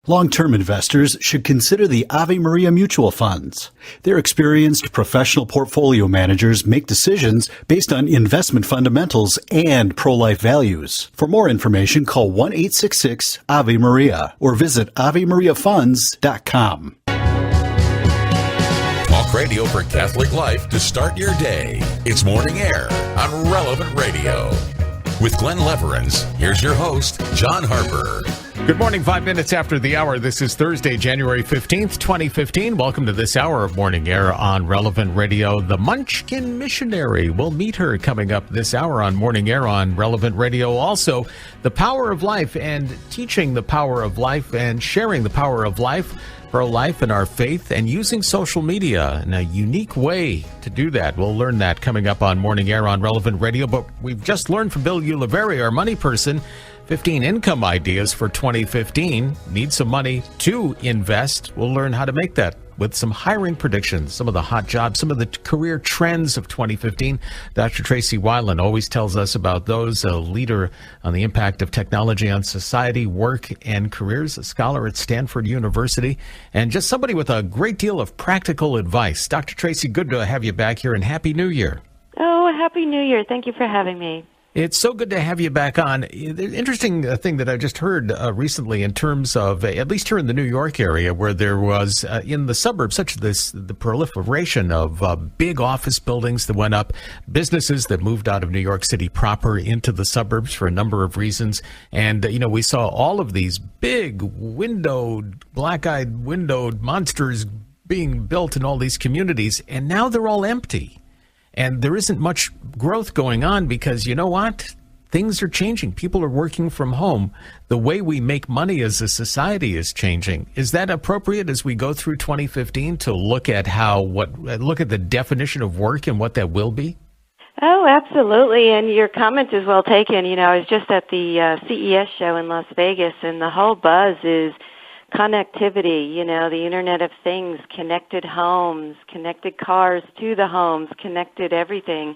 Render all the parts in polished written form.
Long-term investors should consider the Ave Maria mutual funds. Their experienced professional portfolio managers make decisions based on investment fundamentals and pro-life values. For more information, call 1-866-AVE-MARIA or visit AveMariaFunds.com. Talk radio for Catholic life to start your day. It's Morning Air on Relevant Radio. With Glenn Leverance, here's your host, John Harper. Good morning, 5 minutes after the hour. This is Thursday, January 15th, 2015. Welcome to this hour of Morning Air on Relevant Radio. The Munchkin Missionary. We'll meet her coming up this hour on Morning Air on Relevant Radio. Also, the power of life and teaching the power of life and sharing the power of life, pro-life and our faith, and using social media in a unique way to do that. We'll learn that coming up on Morning Air on Relevant Radio. But we've just learned from Bill Ulivari, our money person, 15 income ideas for 2015. Need some money to invest. We'll learn how to make that with some hiring predictions, some of the hot jobs, some of the career trends of 2015. Dr. Tracy Wilen always tells us about those, a leader on the impact of technology on society, work, and careers, a scholar at Stanford University, and just somebody with a great deal of practical advice. Dr. Tracy, good to have you back here, and Happy New Year. Oh, Happy New Year. Thank you for having me. It's so good to have you back on. The interesting thing that I just heard recently in terms of, at least here in the New York area, where there was in the suburbs the proliferation of big office buildings that went up, businesses that moved out of New York City proper into the suburbs for a number of reasons. And, we saw all of these big black-eyed windowed monsters being built in all these communities, and now they're all empty. And there isn't much growth going on because, you know what? Things are changing. People are working from home. The way we make money as a society is changing. Is that appropriate as we go through 2015 to look at look at the definition of work and what that will be? Oh, absolutely. And your comment is well taken. I was just at the CES show in Las Vegas, and the whole buzz is connectivity, the Internet of Things, connected homes, connected cars to the homes, connected everything.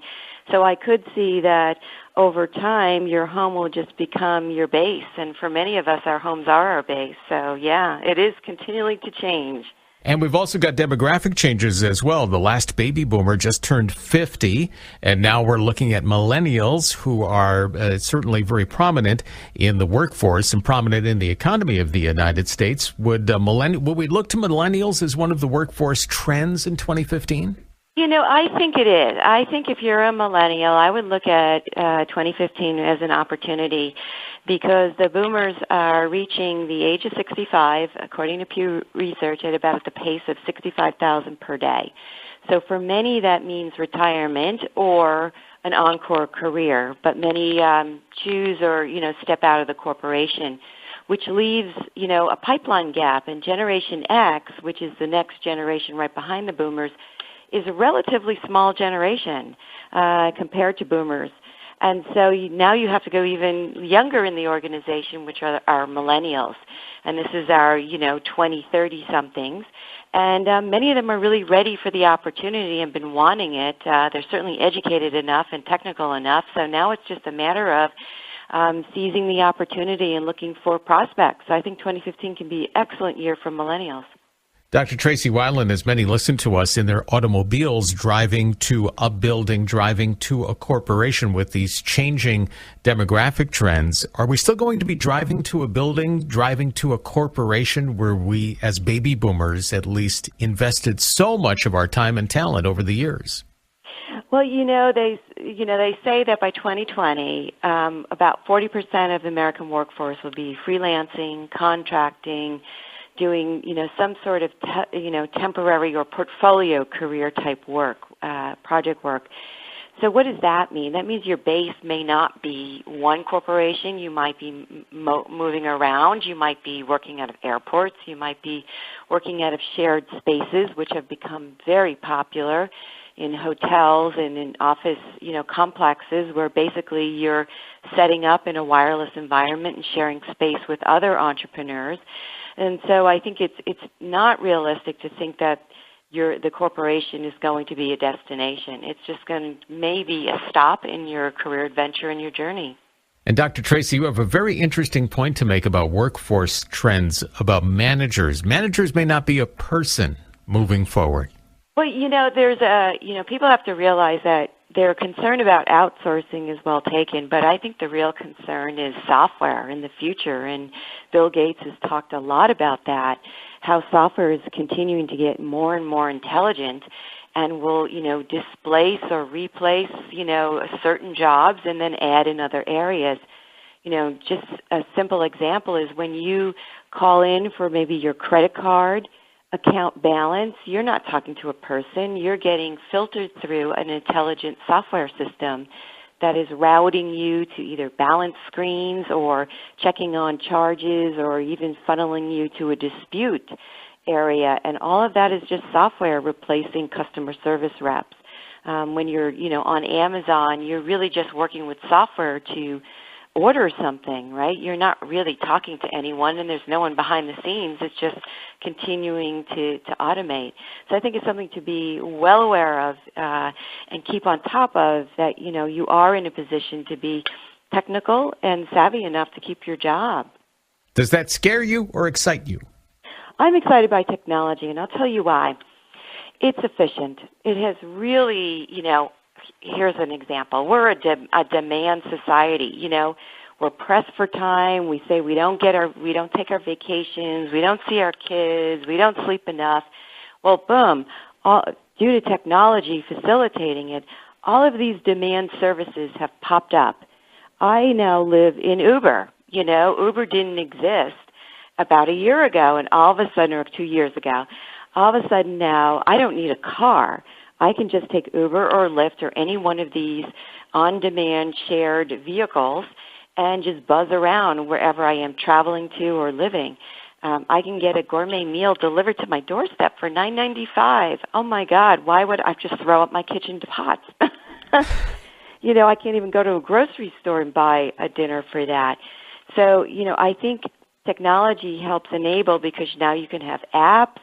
So I could see that over time your home will just become your base. And for many of us, our homes are our base. So, yeah, it is continuing to change. And we've also got demographic changes as well. The last baby boomer just turned 50, and now we're looking at millennials who are certainly very prominent in the workforce and prominent in the economy of the United States. Would we look to millennials as one of the workforce trends in 2015? I think it is. I think if you're a millennial, I would look at 2015 as an opportunity because the boomers are reaching the age of 65, according to Pew Research, at about the pace of 65,000 per day. So for many, that means retirement or an encore career, but many choose or, step out of the corporation, which leaves, a pipeline gap. And Generation X, which is the next generation right behind the boomers, is a relatively small generation compared to boomers. And so now you have to go even younger in the organization, which are our millennials. And this is our, 20, 30-somethings. And many of them are really ready for the opportunity and been wanting it. They're certainly educated enough and technical enough. So now it's just a matter of seizing the opportunity and looking for prospects. I think 2015 can be an excellent year for millennials. Dr. Tracy Wilen, as many listen to us in their automobiles, driving to a building, driving to a corporation with these changing demographic trends, are we still going to be driving to a building, driving to a corporation where we, as baby boomers, at least invested so much of our time and talent over the years? Well, they say that by 2020, about 40% of the American workforce will be freelancing, contracting, doing, some sort of, temporary or portfolio career type work, project work. So what does that mean? That means your base may not be one corporation. You might be moving around. You might be working out of airports. You might be working out of shared spaces, which have become very popular in hotels and in office, complexes where basically you're setting up in a wireless environment and sharing space with other entrepreneurs. And so I think it's not realistic to think that the corporation is going to be a destination. It's just going to maybe a stop in your career adventure and your journey. And Dr. Tracy, you have a very interesting point to make about workforce trends, about managers. Managers may not be a person moving forward. Well, people have to realize that their concern about outsourcing is well taken, but I think the real concern is software in the future. And Bill Gates has talked a lot about that, how software is continuing to get more and more intelligent and will, displace or replace, certain jobs and then add in other areas. Just a simple example is when you call in for maybe your credit card account balance, you're not talking to a person. You're getting filtered through an intelligent software system that is routing you to either balance screens or checking on charges or even funneling you to a dispute area. And all of that is just software replacing customer service reps. When you're, on Amazon, you're really just working with software to order something, right? You're not really talking to anyone, and there's no one behind the scenes. It's just continuing to automate. So I think it's something to be well aware of and keep on top of, that, you are in a position to be technical and savvy enough to keep your job. Does that scare you or excite you? I'm excited by technology, and I'll tell you why. It's efficient. It has really, here's an example. We're a demand society. We're pressed for time. We say we don't take our vacations. We don't see our kids. We don't sleep enough. Well, boom, due to technology facilitating it, all of these demand services have popped up. I now live in Uber. Uber didn't exist about a year ago, and all of a sudden, or 2 years ago, all of a sudden now I don't need a car. I can just take Uber or Lyft or any one of these on-demand shared vehicles and just buzz around wherever I am traveling to or living. I can get a gourmet meal delivered to my doorstep for $9.95. Oh, my God, why would I just throw up my kitchen to pots? I can't even go to a grocery store and buy a dinner for that. So, I think technology helps enable, because now you can have apps.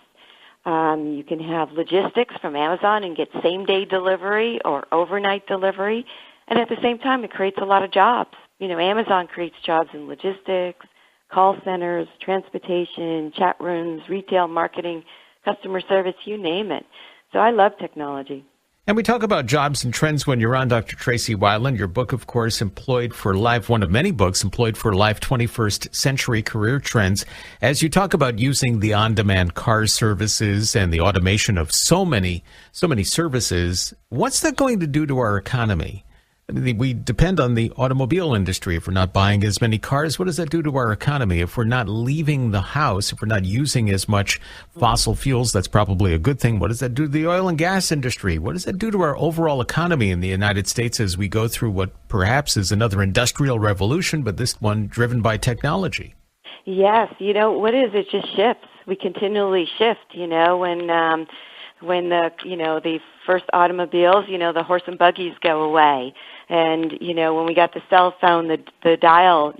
You can have logistics from Amazon and get same-day delivery or overnight delivery. And at the same time, it creates a lot of jobs. Amazon creates jobs in logistics, call centers, transportation, chat rooms, retail marketing, customer service, you name it. So I love technology. And we talk about jobs and trends when you're on, Dr. Tracy Wilen. Your book, of course, Employed for Life, one of many books, Employed for Life, 21st Century Career Trends. As you talk about using the on-demand car services and the automation of so many services, what's that going to do to our economy? I mean, we depend on the automobile industry. If we're not buying as many cars, what does that do to our economy? If we're not leaving the house, if we're not using as much fossil fuels, that's probably a good thing. What does that do to the oil and gas industry? What does that do to our overall economy in the United States as we go through what perhaps is another industrial revolution, but this one driven by technology? Yes, what is it? Just shifts. We continually shift, when the first automobiles, the horse and buggies go away. And, when we got the cell phone, the dial,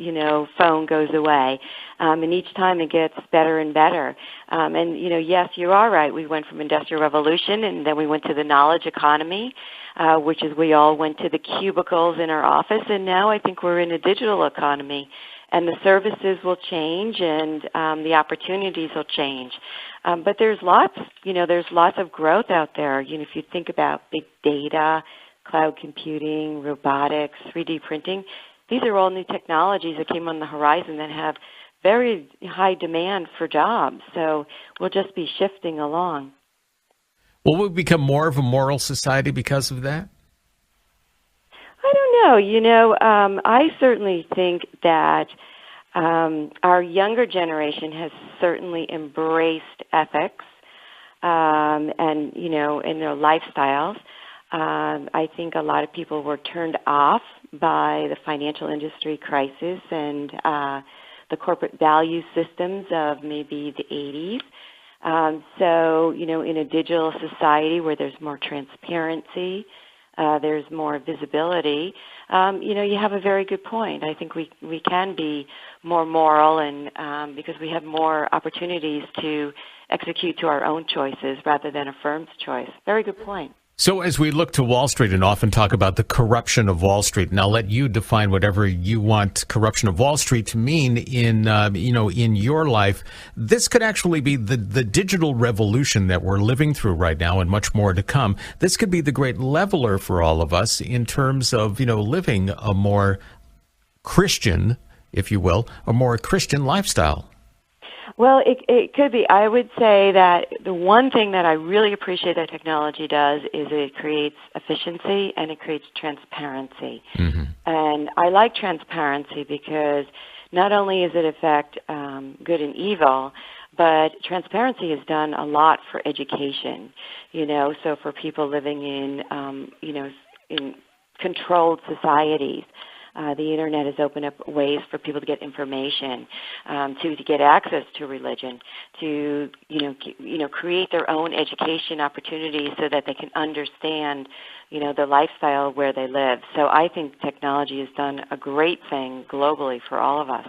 phone goes away. And each time it gets better and better. And, yes, you are right. We went from Industrial Revolution, and then we went to the knowledge economy, which is we all went to the cubicles in our office. And now I think we're in a digital economy. And the services will change, and the opportunities will change. But there's lots of growth out there. If you think about big data, cloud computing, robotics, 3D printing, these are all new technologies that came on the horizon that have very high demand for jobs. So we'll just be shifting along. Will we become more of a moral society because of that? I don't know. I certainly think that our younger generation has certainly embraced ethics and, in their lifestyles. I think a lot of people were turned off by the financial industry crisis and the corporate value systems of maybe the 80s. So, in a digital society where there's more transparency, there's more visibility, you have a very good point. I think we can be more moral, and because we have more opportunities to execute to our own choices rather than a firm's choice. Very good point. So as we look to Wall Street and often talk about the corruption of Wall Street, and I'll let you define whatever you want corruption of Wall Street to mean in your life, this could actually be the digital revolution that we're living through right now and much more to come. This could be the great leveler for all of us in terms of, living a more Christian, if you will, a more Christian lifestyle. Well, it could be. I would say that the one thing that I really appreciate that technology does is it creates efficiency and it creates transparency. Mm-hmm. And I like transparency because not only does it affect good and evil, but transparency has done a lot for education, so for people living in controlled societies. The internet has opened up ways for people to get information, to get access to religion, to create their own education opportunities so that they can understand the lifestyle where they live. So I think technology has done a great thing globally for all of us.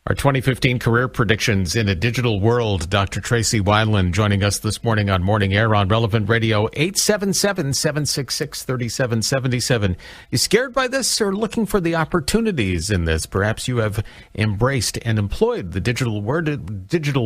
Our 2015 career predictions in a digital world. Dr. Tracy Wilen joining us this morning on Morning Air on Relevant Radio, 877-766-3777. You scared by this or looking for the opportunities in this? Perhaps you have embraced and employed the digital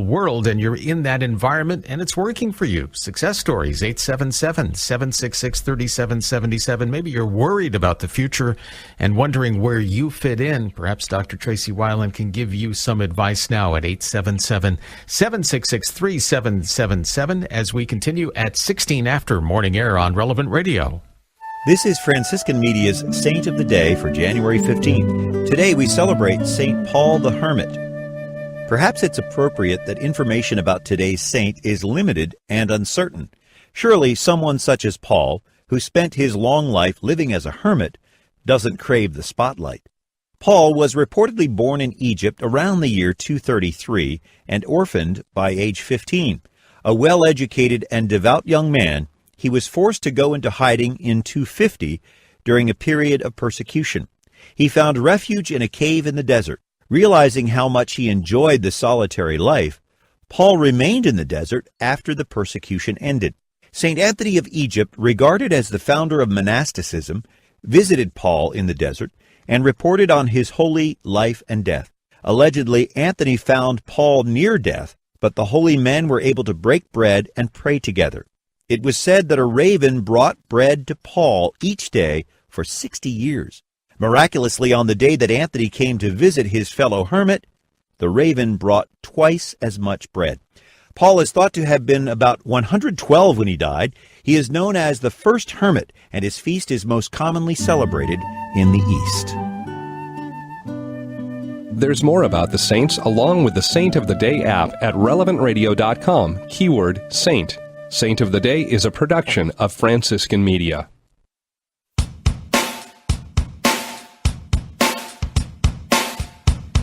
world and you're in that environment and it's working for you. Success stories, 877-766-3777. Maybe you're worried about the future and wondering where you fit in. Perhaps Dr. Tracy Wilen can give you some advice now at 877-766-3777 as we continue at 16 after Morning Air on Relevant Radio. This is Franciscan Media's Saint of the Day for January 15th. Today we celebrate St. Paul the Hermit. Perhaps it's appropriate that information about today's saint is limited and uncertain. Surely someone such as Paul, who spent his long life living as a hermit, doesn't crave the spotlight. Paul was reportedly born in Egypt around the year 233 and orphaned by age 15. A well-educated and devout young man, he was forced to go into hiding in 250 during a period of persecution. He found refuge in a cave in the desert. Realizing how much he enjoyed the solitary life, Paul remained in the desert after the persecution ended. St. Anthony of Egypt, regarded as the founder of monasticism, visited Paul in the desert and reported on his holy life and death. Allegedly, Anthony found Paul near death, but the holy men were able to break bread and pray together. It was said that a raven brought bread to Paul each day for 60 years. Miraculously, on the day that Anthony came to visit his fellow hermit, the raven brought twice as much bread. Paul is thought to have been about 112 when he died. He is known as the first hermit, and his feast is most commonly celebrated in the East. There's more about the saints along with the Saint of the Day app at relevantradio.com, keyword saint. Saint of the Day is a production of Franciscan Media.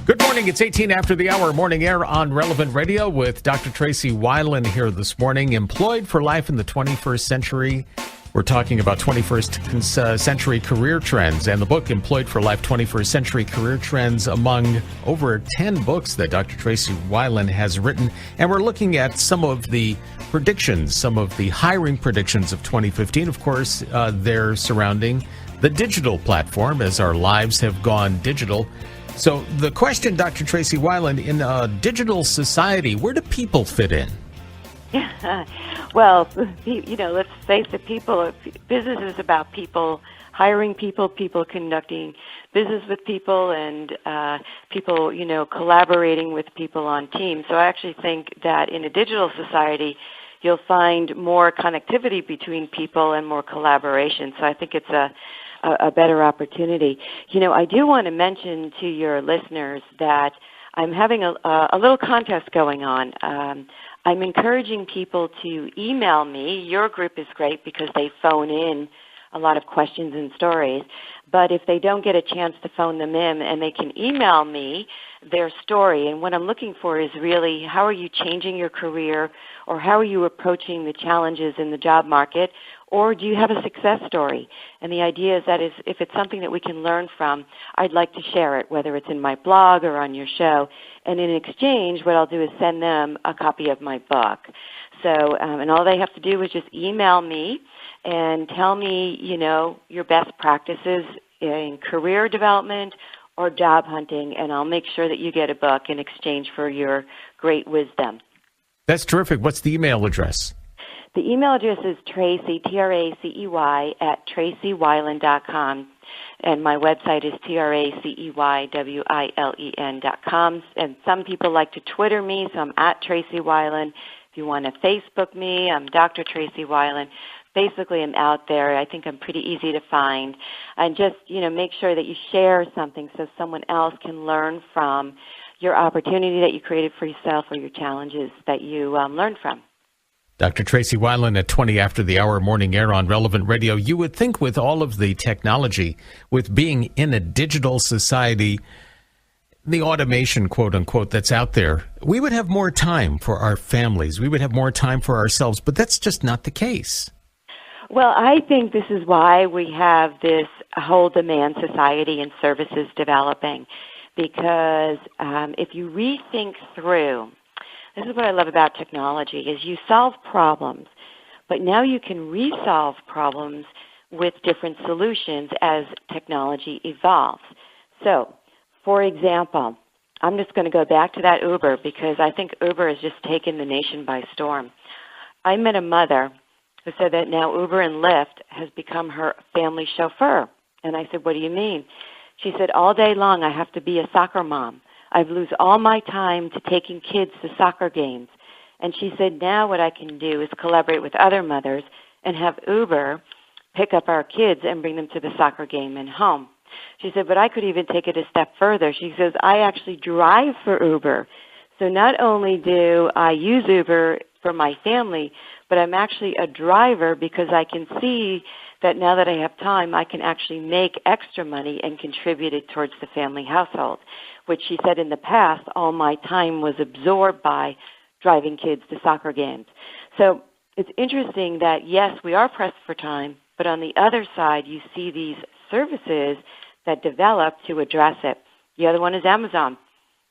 Good morning. It's 18 after the hour. Morning Air on Relevant Radio with Dr. Tracy Wilen here this morning. Employed for life in the 21st century. We're talking about 21st century career trends and the book Employed for Life, 21st Century Career Trends among over 10 books that Dr. Tracy Wilen has written. And we're looking at some of the predictions, some of the hiring predictions of 2015. Of course, they're surrounding the digital platform as our lives have gone digital. So the question, Dr. Tracy Wilen, in a digital society, where do people fit in? Well, let's face it, business is about people, hiring people, people conducting business with people, and people, collaborating with people on teams. So I actually think that in a digital society, you'll find more connectivity between people and more collaboration. So I think it's a better opportunity. I do want to mention to your listeners that I'm having a little contest going on. I'm encouraging people to email me. Your group is great because they phone in a lot of questions and stories. But if they don't get a chance to phone them in, and they can email me their story, and what I'm looking for is really how are you changing your career, or how are you approaching the challenges in the job market, or do you have a success story? And the idea is that if it's something that we can learn from, I'd like to share it, whether it's in my blog or on your show. And in exchange, what I'll do is send them a copy of my book. So, and all they have to do is just email me and tell me, your best practices in career development or job hunting, and I'll make sure that you get a book in exchange for your great wisdom. That's terrific. What's the email address? The email address is Tracy, Tracey, at TracyWilen.com. And my website is TraceyWilen.com. And some people like to Twitter me, so I'm at Tracy Wilen. If you want to Facebook me, I'm Dr. Tracy Wilen. Basically, I'm out there. I think I'm pretty easy to find. And just, make sure that you share something so someone else can learn from your opportunity that you created for yourself or your challenges that you learned from. Dr. Tracy Wilen at 20 after the hour morning air on Relevant Radio. You would think with all of the technology, with being in a digital society, the automation, quote unquote, that's out there, we would have more time for our families. We would have more time for ourselves, but that's just not the case. Well, I think this is why we have this whole demand society and services developing, because if you rethink through, this is what I love about technology, is you solve problems, but now you can resolve problems with different solutions as technology evolves. So, for example, I'm just going to go back to that Uber because I think Uber has just taken the nation by storm. I met a mother who said that now Uber and Lyft has become her family chauffeur. And I said, what do you mean? She said, all day long I have to be a soccer mom. I lose all my time to taking kids to soccer games. And she said, now what I can do is collaborate with other mothers and have Uber pick up our kids and bring them to the soccer game and home. She said, but I could even take it a step further. She says, I actually drive for Uber. So not only do I use Uber for my family, but I'm actually a driver because I can see that now that I have time, I can actually make extra money and contribute it towards the family household, which she said in the past, all my time was absorbed by driving kids to soccer games. So it's interesting that, yes, we are pressed for time, but on the other side, you see these services that develop to address it. The other one is Amazon.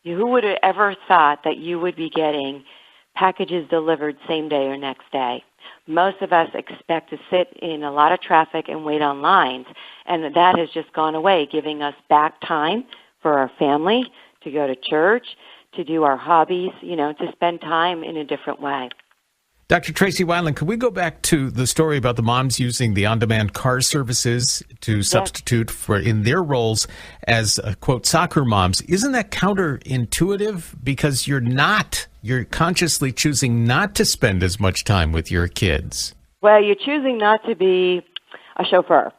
Who would have ever thought that you would be getting packages delivered same day or next day? Most of us expect to sit in a lot of traffic and wait on lines, and that has just gone away, giving us back time for our family, to go to church, to do our hobbies, to spend time in a different way. Dr. Tracy Wilen, could we go back to the story about the moms using the on-demand car services to substitute for in their roles as, quote, soccer moms? Isn't that counterintuitive? Because you're consciously choosing not to spend as much time with your kids. Well, you're choosing not to be a chauffeur.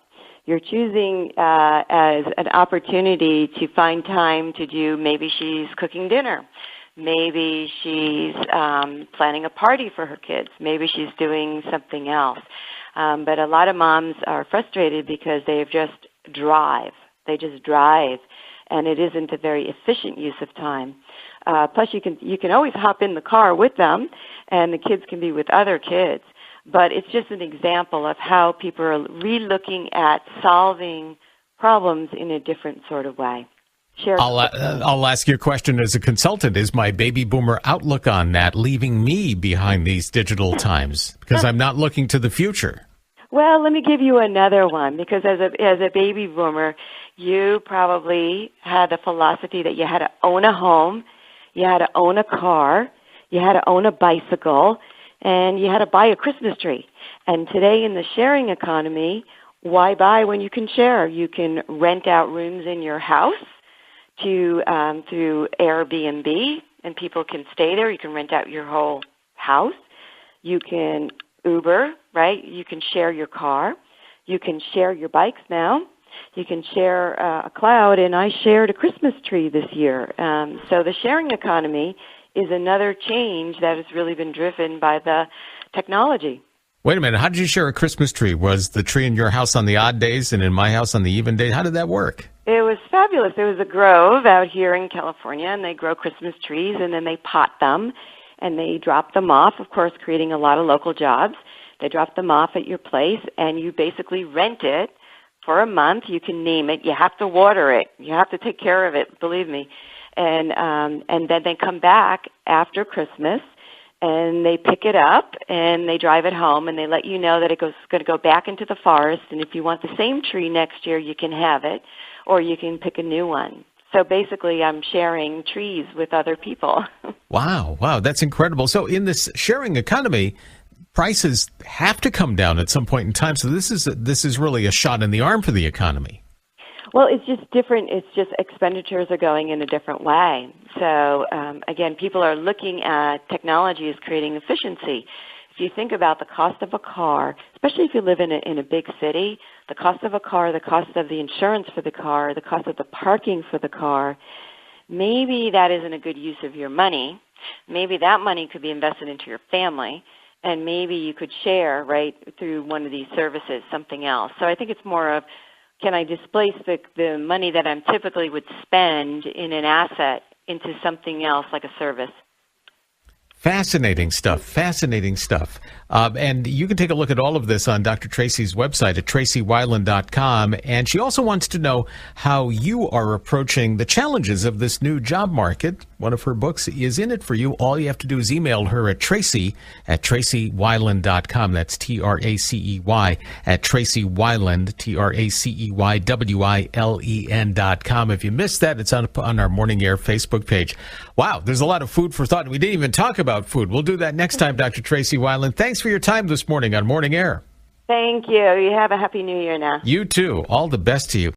You're choosing as an opportunity to find time to do, maybe she's cooking dinner. Maybe she's planning a party for her kids. Maybe she's doing something else. But a lot of moms are frustrated because they just drive. They just drive, and it isn't a very efficient use of time. Plus, you can always hop in the car with them, and the kids can be with other kids. But it's just an example of how people are re-looking at solving problems in a different sort of way. I'll ask you a question as a consultant. Is my baby boomer outlook on that leaving me behind these digital times? Because I'm not looking to the future. Well, let me give you another one, because as a baby boomer, you probably had the philosophy that you had to own a home, you had to own a car, you had to own a bicycle, and you had to buy a Christmas tree. And today in the sharing economy, why buy when you can share? You can rent out rooms in your house through Airbnb, and people can stay there. You can rent out your whole house. You can Uber, right? You can share your car. You can share your bikes now. You can share a cloud, and I shared a Christmas tree this year. So the sharing economy is another change that has really been driven by the technology. Wait a minute. How did you share a Christmas tree? Was the tree in your house on the odd days and in my house on the even days? How did that work? It was fabulous. There was a grove out here in California, and they grow Christmas trees, and then they pot them, and they drop them off, of course, creating a lot of local jobs. They drop them off at your place, and you basically rent it for a month. You can name it. You have to water it. You have to take care of it, believe me. And then they come back after Christmas, and they pick it up and they drive it home, and they let you know that it's going to go back into the forest, and if you want the same tree next year, you can have it, or you can pick a new one. So basically, I'm sharing trees with other people. Wow, that's incredible. So in this sharing economy, prices have to come down at some point in time. So this is really a shot in the arm for the economy. Well, it's just different. It's just expenditures are going in a different way. So again, people are looking at technology as creating efficiency. If you think about the cost of a car, especially if you live in a big city, the cost of a car, the cost of the insurance for the car, the cost of the parking for the car, maybe that isn't a good use of your money. Maybe that money could be invested into your family, and maybe you could share, right, through one of these services, something else. So I think it's more of, can I displace the money that I typically would spend in an asset into something else like a service? Fascinating stuff. And you can take a look at all of this on Dr. Tracy's website at tracywilen.com. And she also wants to know how you are approaching the challenges of this new job market. One of her books is in it for you. All you have to do is email her at Tracy at tracywilen.com. That's TRACEY at tracywilen, TRACEYWILEN.com. If you missed that, it's on our Morning Air Facebook page. Wow, there's a lot of food for thought. We didn't even talk about food. We'll do that next time, Dr. Tracy Wilen. Thanks for your time this morning on Morning Air. Thank you. You have a Happy New Year now. You too. All the best to you.